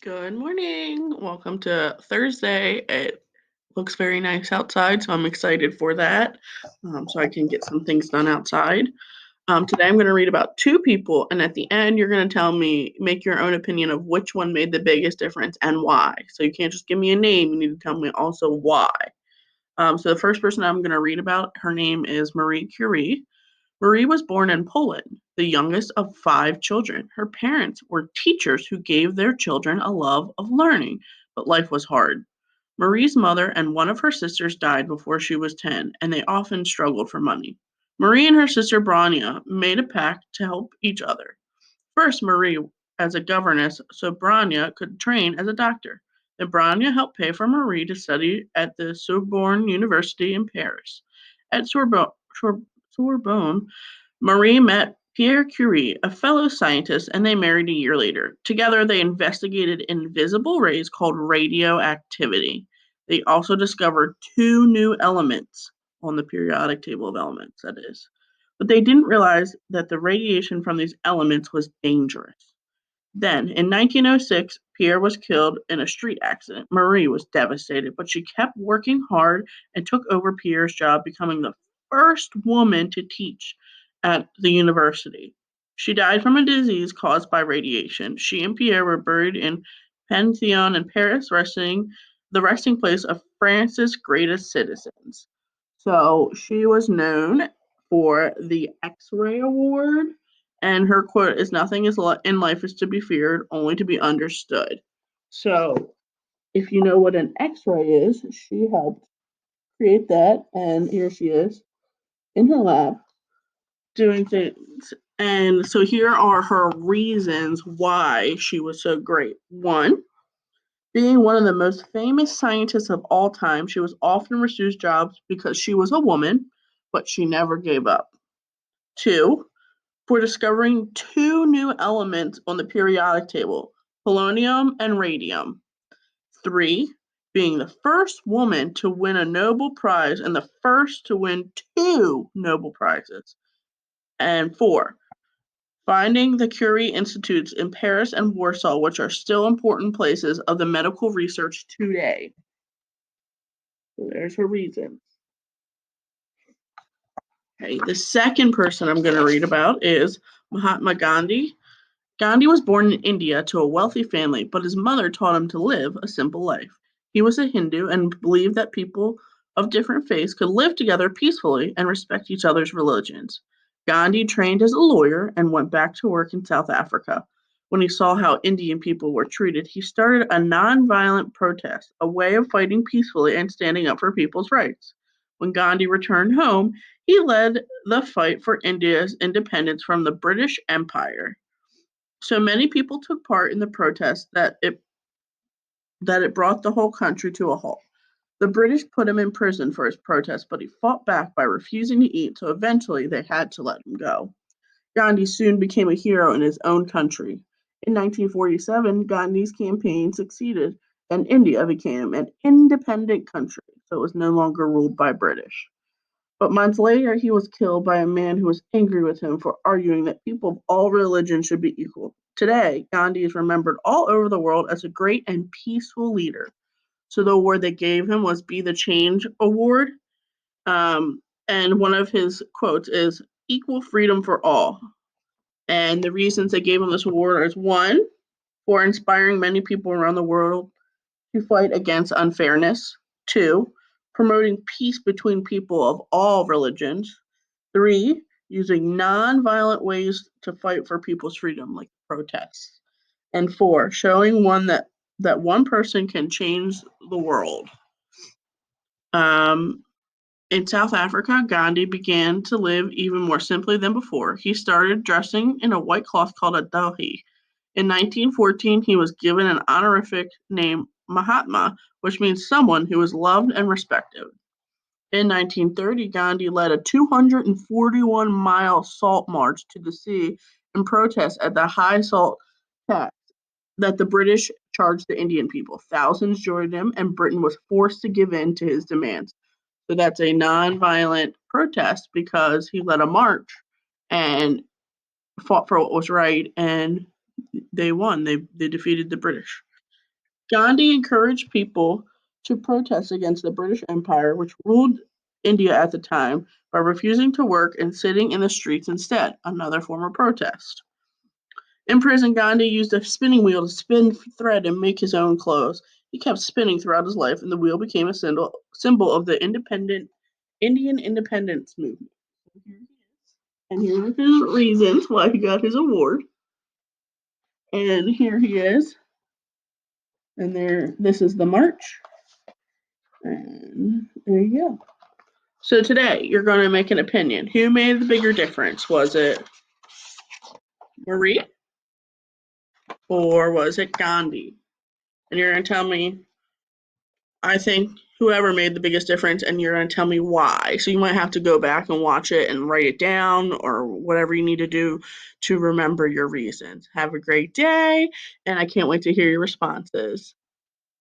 Good morning. Welcome to Thursday. It looks very nice outside, so I'm excited for that. So I can get some things done outside. Today I'm going to read about two people, and at the end, you're going to tell me, make your own opinion of which one made the biggest difference and why. So you can't just give me a name, you need to tell me also why. So the first person I'm going to read about, her name is Marie Curie. Marie was born in Poland, the youngest of five children. Her parents were teachers who gave their children a love of learning, but life was hard. Marie's mother and one of her sisters died before she was 10, and they often struggled for money. Marie and her sister Branya made a pact to help each other. First, Marie as a governess so Branya could train as a doctor. Then Branya helped pay for Marie to study at the Sorbonne University in Paris. At Sorbonne, Marie met Pierre Curie, a fellow scientist, and they married a year later. Together, they investigated invisible rays called radioactivity. They also discovered two new elements on the periodic table of elements, that is. But they didn't realize that the radiation from these elements was dangerous. Then, in 1906, Pierre was killed in a street accident. Marie was devastated, but she kept working hard and took over Pierre's job, becoming the first woman to teach at the university. She died from a disease caused by radiation. She and Pierre were buried in Pantheon in Paris, the resting place of France's greatest citizens. So she was known for the X-ray Award, and her quote is nothing is in life is to be feared, only to be understood. So if you know what an X-ray is, she helped create that, and here she is in her lab doing things. And so here are her reasons why she was so great. One, being one of the most famous scientists of all time, she was often refused jobs because she was a woman, but she never gave up. Two, for discovering two new elements on the periodic table, polonium and radium. Three, being the first woman to win a Nobel Prize and the first to win two Nobel Prizes. And four, finding the Curie Institutes in Paris and Warsaw, which are still important places of the medical research today. So there's her reasons. Okay, the second person I'm going to read about is Mahatma Gandhi. Gandhi was born in India to a wealthy family, but his mother taught him to live a simple life. He was a Hindu and believed that people of different faiths could live together peacefully and respect each other's religions. Gandhi trained as a lawyer and went back to work in South Africa. When he saw how Indian people were treated, he started a nonviolent protest, a way of fighting peacefully and standing up for people's rights. When Gandhi returned home, he led the fight for India's independence from the British Empire. So many people took part in the protest that it brought the whole country to a halt. The British put him in prison for his protest, but he fought back by refusing to eat, so eventually they had to let him go. Gandhi soon became a hero in his own country. In 1947, Gandhi's campaign succeeded, and India became an independent country, so it was no longer ruled by British. But months later, he was killed by a man who was angry with him for arguing that people of all religions should be equal. Today, Gandhi is remembered all over the world as a great and peaceful leader. So the award they gave him was Be the Change Award. And one of his quotes is equal freedom for all. And the reasons they gave him this award is one, for inspiring many people around the world to fight against unfairness. Two, promoting peace between people of all religions. Three, using nonviolent ways to fight for people's freedom, like protests. And four, showing that one person can change the world. Um, in South Africa, Gandhi began to live even more simply than before. He started dressing in a white cloth called a dahi. In 1914, he was given an honorific name Mahatma, which means someone who is loved and respected. In 1930, Gandhi led a 241-mile salt march to the sea in protest at the high salt tax that the British charged the Indian people. Thousands joined him, and Britain was forced to give in to his demands. So that's a non-violent protest because he led a march and fought for what was right, and they won. They defeated the British. Gandhi encouraged people to protest against the British Empire, which ruled India at the time, by refusing to work and sitting in the streets instead, another form of protest. In prison, Gandhi used a spinning wheel to spin thread and make his own clothes. He kept spinning throughout his life, and the wheel became a symbol of the Indian independence movement. And here are his reasons why he got his award. And here he is. And this is the march. And there you go. So today you're going to make an opinion. Who made the bigger difference? Was it Marie or was it Gandhi? And you're going to tell me, I think whoever made the biggest difference, and you're going to tell me why. So you might have to go back and watch it and write it down or whatever you need to do to remember your reasons. Have a great day, and I can't wait to hear your responses.